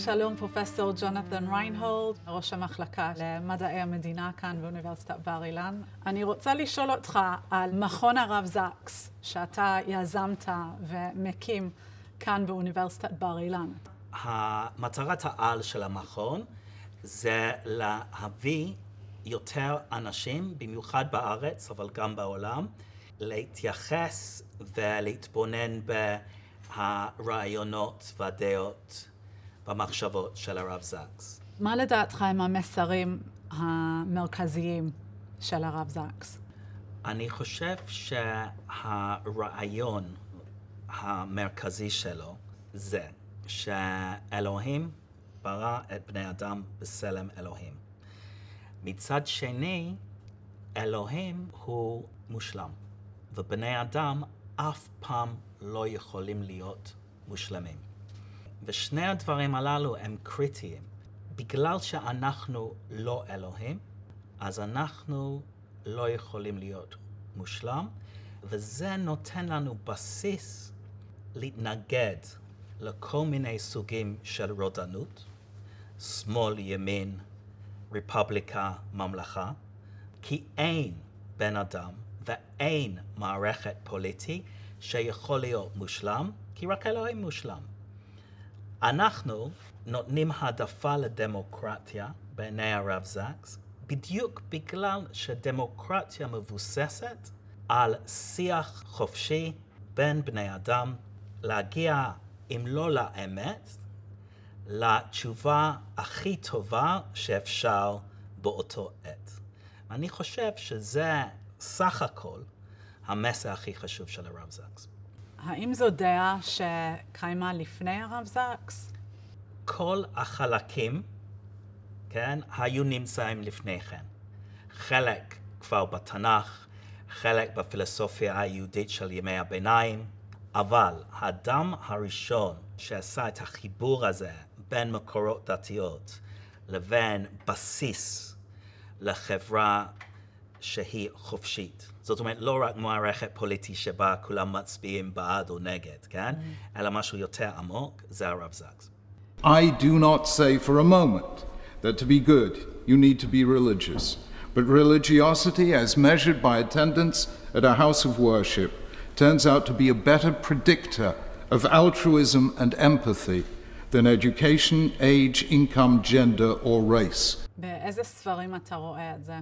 שלום, פרופסור ג'ונתן ריינהולד, ראש המחלקה למדעי המדינה כאן באוניברסיטת בר אילן. אני רוצה לשאול אותך על מכון הרב זקס, שאתה יזמת ומקים כאן באוניברסיטת בר אילן. המטרת העל של המכון זה להביא יותר אנשים, במיוחד בארץ, אבל גם בעולם, להתייחס ולהתבונן ברעיונות והדעות והמחשבות של הרב זקס. מה לדעתך הם המסרים המרכזיים של הרב זקס? אני חושב שהרעיון המרכזי שלו זה שאלוהים ברא את בני אדם בצלם אלוהים. מצד שני, אלוהים הוא מושלם, ובני אדם אף פעם לא יכולים להיות מושלמים. ושני הדברים הללו הם קריטיים. בגלל שאנחנו לא אלוהים, אז אנחנו לא יכולים להיות מושלם, וזה נותן לנו בסיס להתנגד לכל מיני סוגים של רודנות, שמאל, ימין, רפובליקה, ממלכה, כי אין בן אדם ואין מערכת פוליטית שיכול להיות מושלם, כי רק אלוהים מושלם. אנחנו נותנים העדפה לדמוקרטיה בעיני הרב זקס, בדיוק בגלל שדמוקרטיה מבוססת על שיח חופשי בין בני אדם, להגיע, אם לא לאמת, לתשובה הכי טובה שאפשר באותו עת. אני חושב שזה סך הכל המסר הכי חשוב של הרב זקס. האם זו דעה שקיימה לפני הרב זקס? כל החלקים, כן, היו נמצאים לפני כן. חלק כבר בתנ"ך, חלק בפילוסופיה היהודית של ימי הביניים, אבל האדם הראשון שעשה את החיבור הזה בין מקורות דתיות לבין בסיס לחברה שהיא חופשית. זאת אומרת, לא רק מערכת פוליטית שבה כולם מצביעים בעד או נגד, כן? אלא משהו יותר עמוק, זה הרב זקס. I do not say for a moment that to be good you need to be religious, but religiosity as measured by attendance at a house of worship turns out to be a better predictor of altruism and empathy than education, age, income, gender or race. באיזה ספרים אתה רואה את זה?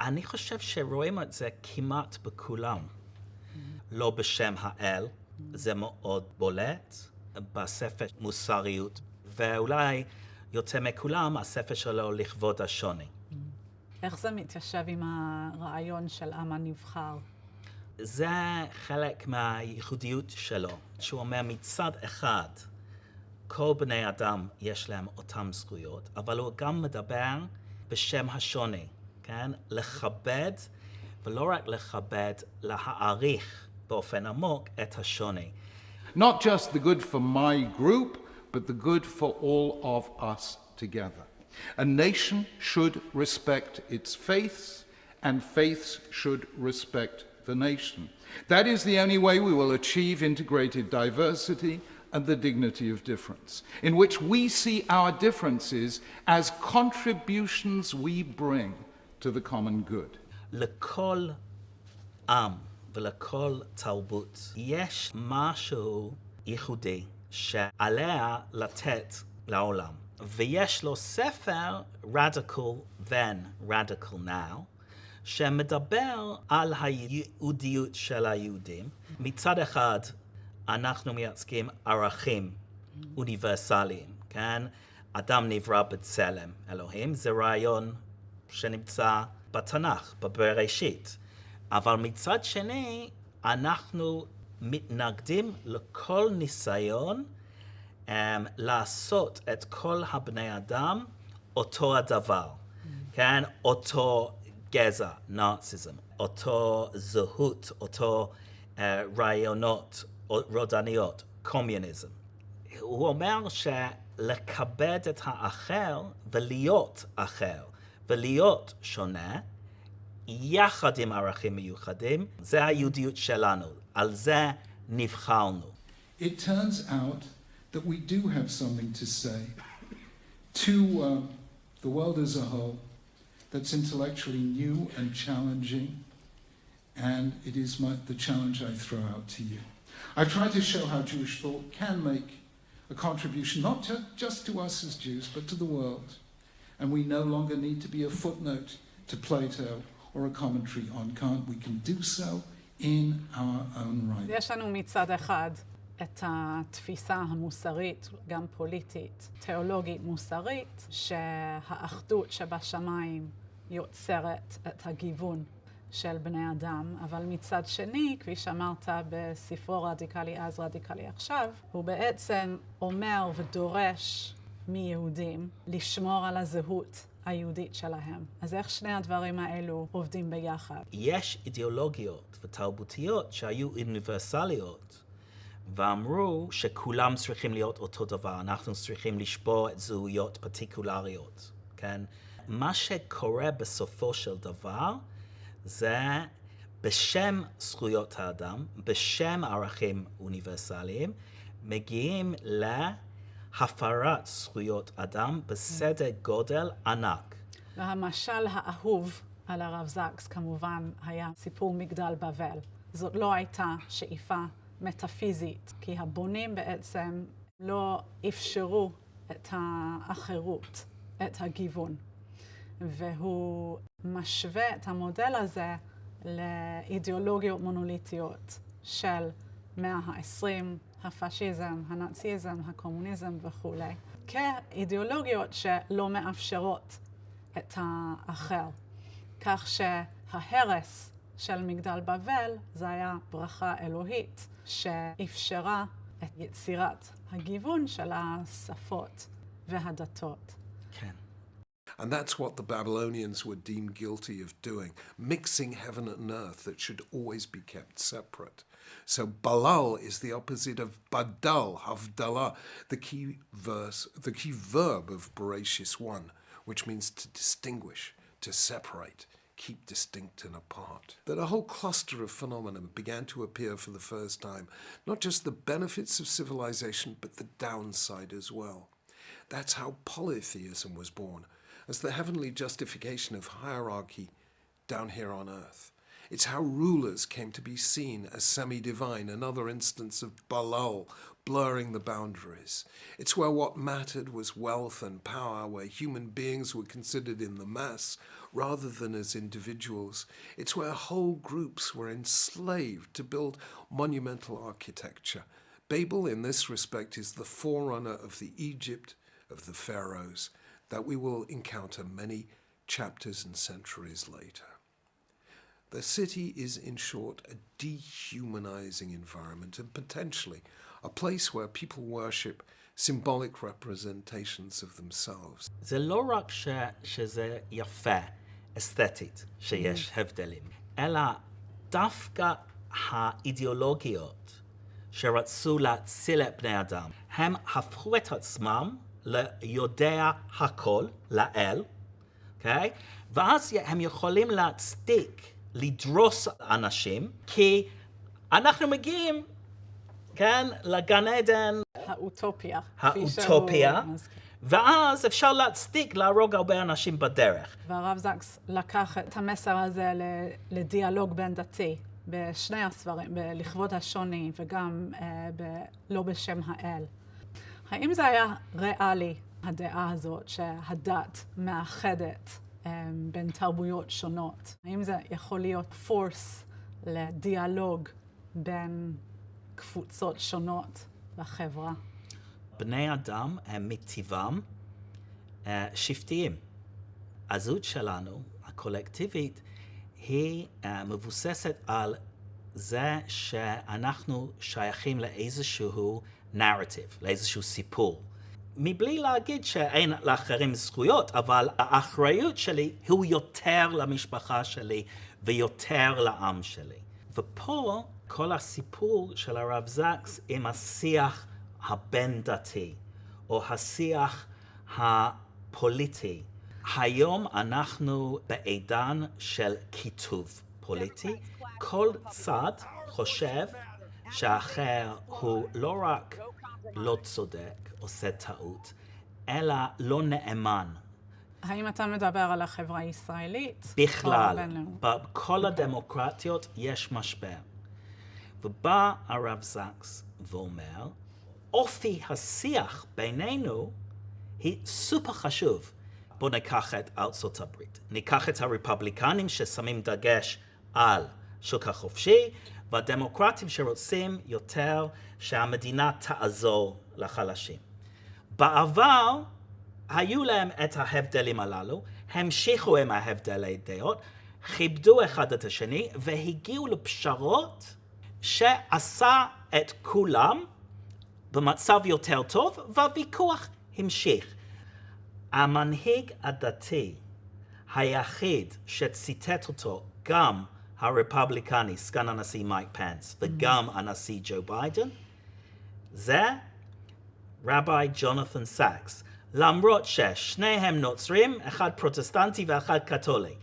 אני חושב שרואים את זה כמעט בכולם. לא בשם האל, זה מאוד בולט, בספר מוסריות, ואולי יותר מכולם, הספר שלו לכבוד השוני. איך זה מתיישב עם הרעיון של עם הנבחר? זה חלק מהייחודיות שלו, שהוא אומר מצד אחד, כל בני אדם יש להם אותם זכויות, אבל הוא גם מדבר בשם השוני, כן? לכבד, ולא רק לכבד, להעריך באופן עמוק את השוני. Not just the good for my group, but the good for all of us together. A nation should respect its faiths, and faiths should respect the nation. That is the only way we will achieve integrated diversity and the dignity of difference, in which we see our differences as contributions we bring to the common good. לכל עם ולכל תרבות יש משהו ייחודי שעליה לתת לעולם. ויש לו ספר Radical Then, Radical Now, שמדבר על היהודיות של היהודים. מצד אחד, אנחנו מייצגים ערכים אוניברסליים, כן? אדם נברא בצלם אלוהים, זה רעיון שנמצא בתנ"ך, בבראשית. אבל מצד שני, אנחנו מתנגדים לכל ניסיון לעשות את כל הבני אדם אותו הדבר, כן? אותו גזע, נאציזם, אותו זהות, אותו רעיונות רודניות, קומוניזם. הוא אומר שלכבד את האחר ולהיות אחר ולהיות שונה, יחד עם ערכים מיוחדים, זה היהודיות שלנו, על זה נבחרנו. It turns out that we do have something to say to the world as a whole that's intellectually new and challenging, and it is the challenge I throw out to you. I've tried to show how Jewish thought can make a contribution, not just to us as Jews, but to the world. And we no longer need to be a footnote to Plato or a commentary on Kant. We can do so in our own right. יש לנו מצד אחד את התפיסה המוסרית, גם פוליטית, תיאולוגית מוסרית, שהאחדות שבשמיים יוצרת את הגיוון של בני אדם, אבל מצד שני, כפי שאמרת בספרו רדיקלי אז, רדיקלי עכשיו, הוא בעצם אומר ודורש מיהודים לשמור על הזהות היהודית שלהם. אז איך שני הדברים האלו עובדים ביחד? יש אידיאולוגיות ותרבותיות שהיו אוניברסליות, ואמרו שכולם צריכים להיות אותו דבר, אנחנו צריכים לשבור את זהויות פרטיקולריות, כן? מה שקורה בסופו של דבר, זה בשם זכויות האדם, בשם ערכים אוניברסליים, מגיעים להפרת זכויות אדם בסדר גודל ענק. והמשל האהוב על הרב זקס כמובן היה סיפור מגדל בבל. זאת לא הייתה שאיפה מטאפיזית, כי הבונים בעצם לא אפשרו את האחרות, את הגיוון. והוא משווה את המודל הזה לאידיאולוגיות מונוליטיות של מאה ה-20, הפאשיזם, הנאציזם, הקומוניזם וכו'. כאידיאולוגיות שלא מאפשרות את האחר. כך שההרס של מגדל בבל זה היה ברכה אלוהית שאפשרה את יצירת הגיוון של השפות והדתות. כן. And that's what the Babylonians were deemed guilty of doing, mixing heaven and earth that should always be kept separate. So Balal is the opposite of Badal, Havdalah, the key verb of Bereshis 1, which means to distinguish, to separate, keep distinct and apart. That a whole cluster of phenomena began to appear for the first time, not just the benefits of civilization, but the downside as well. That's how polytheism was born, as the heavenly justification of hierarchy down here on earth. It's how rulers came to be seen as semi-divine, another instance of Balal blurring the boundaries. It's where what mattered was wealth and power, where human beings were considered in the mass rather than as individuals. It's where whole groups were enslaved to build monumental architecture. Babel, in this respect, is the forerunner of the Egypt of the pharaohs that we will encounter many chapters and centuries later. The city is, in short, a dehumanizing environment and potentially a place where people worship symbolic representations of themselves. זה לא רק שזה יפה, אסתטית, שיש הבדלים, אלא דווקא האידיאולוגיות שרצו להציל את בני אדם, הם הפכו את עצמם ליודע הכל, לאל, okay? ואז הם יכולים להצדיק, לדרוס אנשים, כי אנחנו מגיעים, כן, לגן עדן, האוטופיה. האוטופיה, ואז אפשר להצדיק להרוג הרבה אנשים בדרך. והרב זקס לקח את המסר הזה לדיאלוג בין דתי, בשני הספרים, לכבוד השוני וגם לא בשם האל. האם זה היה ריאלי, הדעה הזאת, שהדת מאחדת בין תרבויות שונות? האם זה יכול להיות פורס לדיאלוג בין קבוצות שונות בחברה? בני אדם הם מטבעם שבטיים. הזהות שלנו, הקולקטיבית, היא מבוססת על זה שאנחנו שייכים לאיזשהו נרטיב, לאיזשהו סיפור. מבלי להגיד שאין לאחרים זכויות, אבל האחריות שלי הוא יותר למשפחה שלי ויותר לעם שלי. ופה כל הסיפור של הרב זקס עם השיח הבין-דתי, או השיח הפוליטי. היום אנחנו בעידן של כיתוב פוליטי. כל צד חושב שהאחר הוא לא רק לא צודק, עושה טעות, אלא לא נאמן. האם אתה מדבר על החברה הישראלית? בכלל, או הבינלאומית? בכל הדמוקרטיות יש משבר. ובא הרב זקס ואומר, אופי השיח בינינו היא סופר חשוב. בואו ניקח את ארצות הברית. ניקח את הרפובליקנים ששמים דגש על שוק החופשי, והדמוקרטים שרוצים יותר שהמדינה תעזור לחלשים. בעבר היו להם את ההבדלים הללו, המשיכו עם ההבדלי דעות, כיבדו אחד את השני והגיעו לפשרות שעשה את כולם במצב יותר טוב, והוויכוח המשיך. המנהיג הדתי היחיד שציטט אותו גם הרפובליקני, סגן הנשיא מייק פנס, וגם הנשיא ג'ו ביידן, זה רבי ג'ונתן סאקס. למרות ששניהם נוצרים, אחד פרוטסטנטי ואחד קתולי,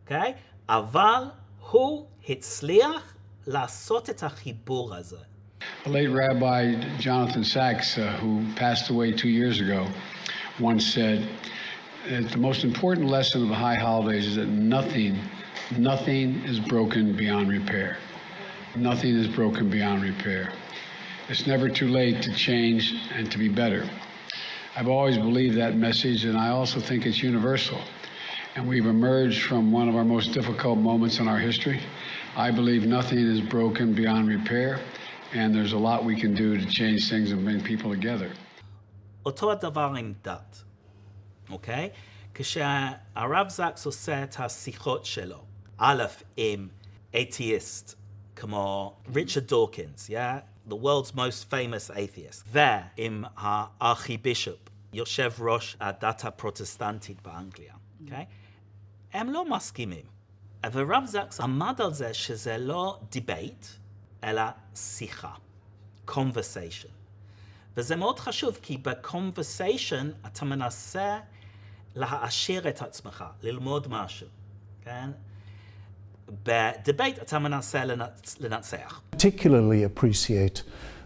אוקיי? אבל הוא הצליח לעשות את החיבור הזה. The late Rabbi Jonathan Sacks, who passed away 2 years ago, once said that the most important lesson of the high holidays is that nothing is broken beyond repair. Nothing is broken beyond repair. It's never too late to change and to be better. I've always believed that message, and I also think it's universal. And we've emerged from one of our most difficult moments in our history. I believe nothing is broken beyond repair, and there's a lot we can do to change things and bring people together. אותו הדבר עם דת, אוקיי? כשהרב זקס עושה את השיחות שלו, א' עם אתאיסט כמו ריצ'רד דורקינס, the world's most famous atheist, ועם הארכיבישופ, יושב ראש הדת הפרוטסטנטית באנגליה, אוקיי? הם לא מסכימים. ורב זקס עמד על זה שזה לא דיבייט, אלא שיחה, conversation. וזה מאוד חשוב, כי ב-conversation אתה מנסה להעשיר את עצמך, ללמוד משהו, כן? בדיבייט אתה מנסה לנצח. Particularly appreciate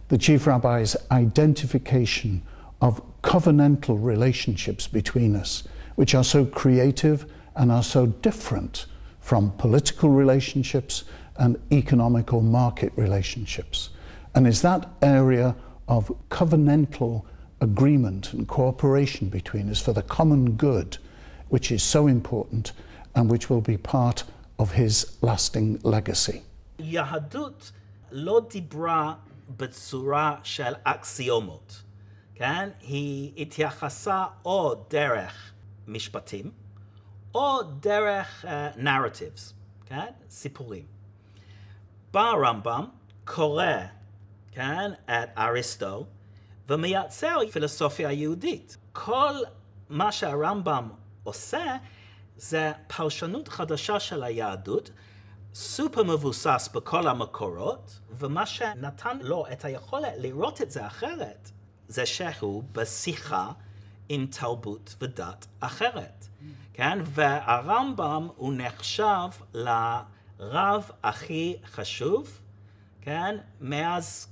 the Chief Rabbi's identification of covenantal relationships between us, which are so creative and are so different from political relationships and economic or market relationships. And it's that area of covenantal agreement and cooperation between us for the common good, which is so important and which will be part of his lasting legacy. יהדות לא דיברה בצורה של אקסיומות, כן? היא התייחסה או דרך משפטים, או דרך narratives, כן? סיפורים. בא הרמב"ם, קורא, כן? את אריסטו, ומייצר פילוסופיה יהודית. כל מה שהרמב"ם עושה, זה פרשנות חדשה של היהדות, סופר מבוסס בכל המקורות, ומה שנתן לו את היכולת לראות את זה אחרת, זה שהוא בשיחה עם תרבות ודת אחרת. כן? והרמב"ם הוא נחשב לרב הכי חשוב, כן? מאז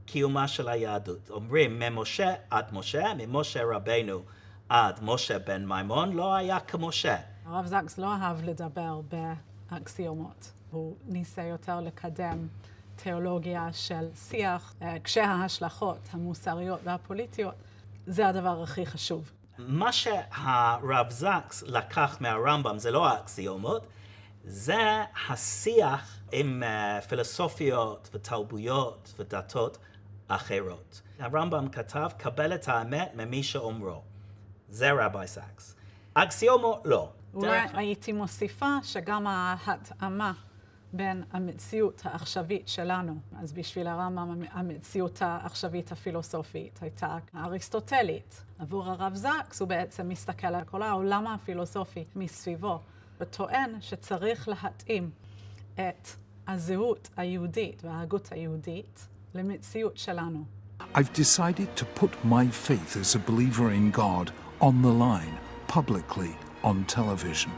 קיומה של היהדות. אומרים ממשה עד משה, ממשה רבנו עד משה בן מימון, לא היה כמשה. הרב זקס לא אהב לדבר באקסיומות. הוא ניסה יותר לקדם תיאולוגיה של שיח, כשההשלכות המוסריות והפוליטיות, זה הדבר הכי חשוב. מה שהרב זקס לקח מהרמב"ם זה לא האקסיומות, זה השיח עם פילוסופיות ותרבויות ודתות אחרות. הרמב"ם כתב, קבל את האמת ממי שאומרו. זה רבי זקס. אקסיומות לא. אולי הייתי מוסיפה שגם ההתאמה בין המציאות העכשווית שלנו, אז בשביל הרמב"ם המציאות העכשווית הפילוסופית הייתה אריסטוטלית. עבור הרב זקס הוא בעצם מסתכל על כל העולם הפילוסופי מסביבו, וטוען שצריך להתאים את הזהות היהודית וההגות היהודית למציאות שלנו. I've decided to put my faith as a believer in God on the line, publicly, on television.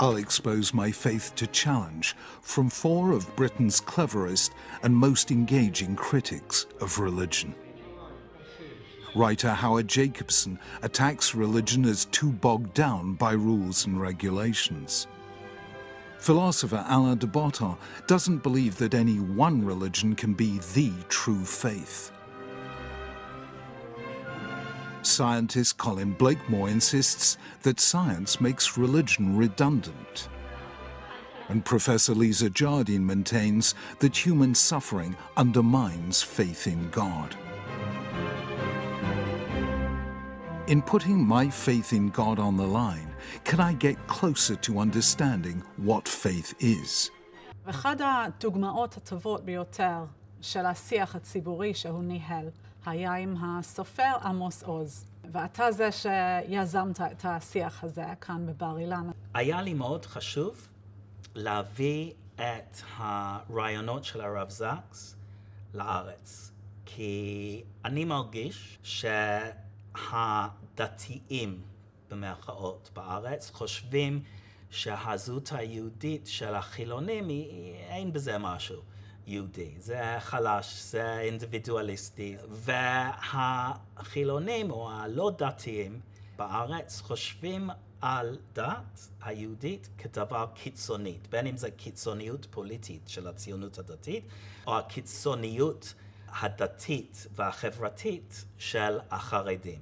I'll expose my faith to challenge from 4 of Britain's cleverest and most engaging critics of religion. Writer Howard Jacobson attacks religion as too bogged down by rules and regulations. Philosopher Alain de Botton doesn't believe that any one religion can be the true faith. Scientist Colin Blakemore insists that science makes religion redundant. And Professor Lisa Jardine maintains that human suffering undermines faith in God. In putting my faith in God on the line, can I get closer to understanding what faith is? אחת הדוגמאות הטובות ביותר של השיח הציבורי שהוא ניהל היה עם הסופר עמוס עוז. ואתה זה שיזמת את השיח הזה כאן בבר אילן. היה לי מאוד חשוב להביא את הרעיונות של הרב זקס לארץ, כי אני מרגיש שהדתיים במרכאות בארץ חושבים שהזהות היהודית של החילונים אין בזה משהו יהודי, זה חלש, זה אינדיבידואליסטי, והחילונים או הלא דתיים בארץ חושבים על דת היהודית כדבר קיצונית, בין אם זה קיצוניות פוליטית של הציונות הדתית, או הקיצוניות הדתית והחברתית של החרדים.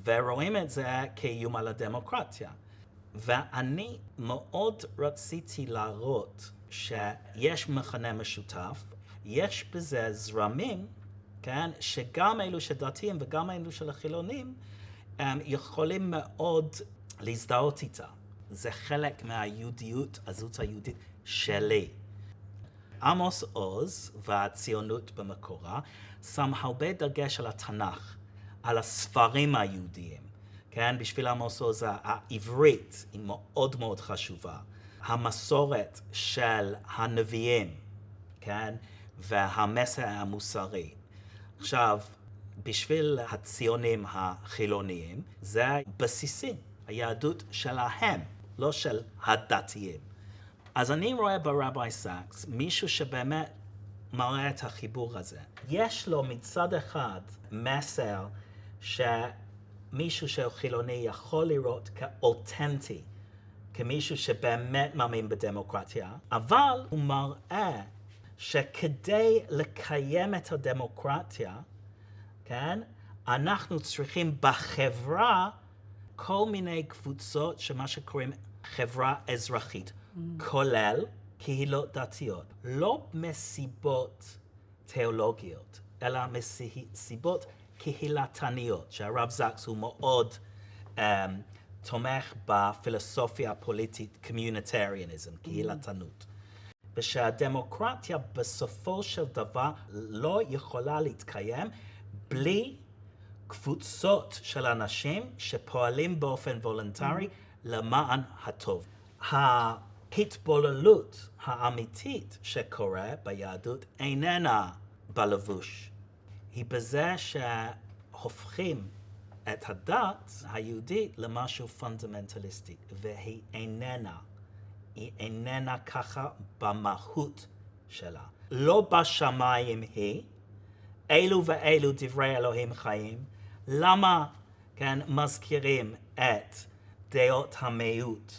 ורואים את זה כאיום על הדמוקרטיה. ואני מאוד רציתי להראות שיש מכנה משותף, יש בזה זרמים, כן, שגם אלו שדתיים וגם אלו של החילונים, יכולים מאוד להזדהות איתה. זה חלק מהיהודיות, הזהות היהודית שלי. עמוס עוז והציונות במקורה שם הרבה דגש על התנ"ך, על הספרים היהודיים. כן, בשביל עמוס עוז העברית היא מאוד מאוד חשובה. המסורת של הנביאים, כן, והמסר המוסרי. עכשיו, בשביל הציונים החילוניים, זה בסיסי, היהדות שלהם, לא של הדתיים. אז אני רואה ברבי סאקס מישהו שבאמת מראה את החיבור הזה. יש לו מצד אחד מסר שמישהו שהוא חילוני יכול לראות כאותנטי, כמישהו שבאמת מאמין בדמוקרטיה, אבל הוא מראה שכדי לקיים את הדמוקרטיה, כן, אנחנו צריכים בחברה כל מיני קבוצות שמה שקוראים חברה אזרחית, כולל קהילות דתיות, לא מסיבות תיאולוגיות, אלא מסיבות קהילתניות, שהרב זקס הוא מאוד תומך בפילוסופיה הפוליטית, קומיוניטריאניזם, קהילתנות. ושהדמוקרטיה בסופו של דבר לא יכולה להתקיים בלי קבוצות של אנשים שפועלים באופן וולונטרי למען הטוב. ההתבוללות האמיתית שקורה ביהדות איננה בלבוש. היא בזה שהופכים את הדת היהודית למשהו פונדמנטליסטי, והיא איננה ככה במהות שלה. לא בשמיים היא, אלו ואלו דברי אלוהים חיים, למה, כן, מזכירים את דעות המיעוט,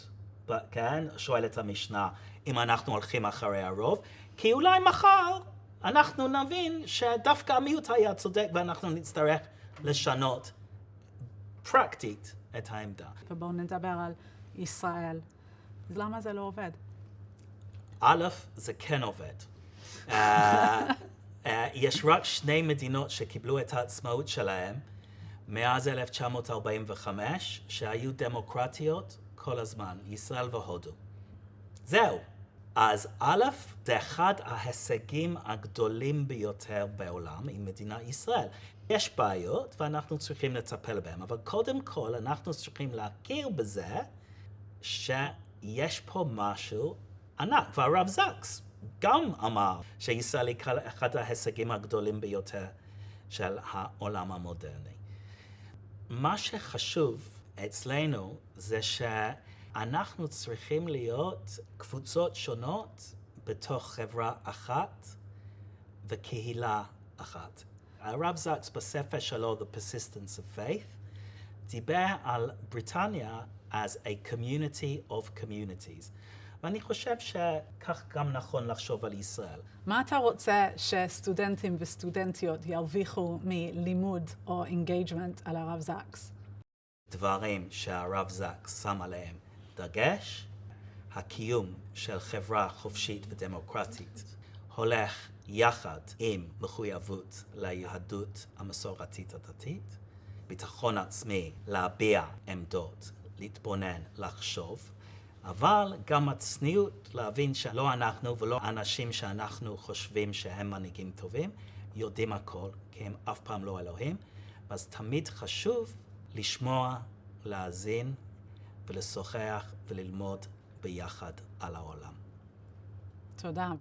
כן, שואלת המשנה, אם אנחנו הולכים אחרי הרוב, כי אולי מחר אנחנו נבין שדווקא המיעוט היה צודק ואנחנו נצטרך לשנות פרקטית את העמדה. ובואו נדבר על ישראל. אז למה זה לא עובד? א', זה כן עובד. יש רק 2 מדינות שקיבלו את העצמאות שלהם מאז 1945, שהיו דמוקרטיות כל הזמן, ישראל והודו. זהו. אז א', זה אחד ההישגים הגדולים ביותר בעולם עם מדינת ישראל. יש בעיות ואנחנו צריכים לטפל בהן, אבל קודם כל אנחנו צריכים להכיר בזה שיש פה משהו ענק. והרב זקס גם אמר שישראל היא אחד ההישגים הגדולים ביותר של העולם המודרני. מה שחשוב אצלנו זה אנחנו צריכים להיות קבוצות שונות בתוך חברה אחת וקהילה אחת. הרב זקס בספר שלו, The Persistence of Faith, דיבר על בריטניה as a community of communities. ואני חושב שכך גם נכון לחשוב על ישראל. מה אתה רוצה שסטודנטים וסטודנטיות ירוויחו מלימוד או engagement על הרב זקס? דברים שהרב זקס שם עליהם דגש, הקיום של חברה חופשית ודמוקרטית הולך יחד עם מחויבות ליהדות המסורתית הדתית, ביטחון עצמי להביע עמדות, להתבונן, לחשוב, אבל גם הצניעות להבין שלא אנחנו ולא אנשים שאנחנו חושבים שהם מנהיגים טובים, יודעים הכל, כי הם אף פעם לא אלוהים, אז תמיד חשוב לשמוע, להאזין ולשוחח וללמוד ביחד על העולם. תודה.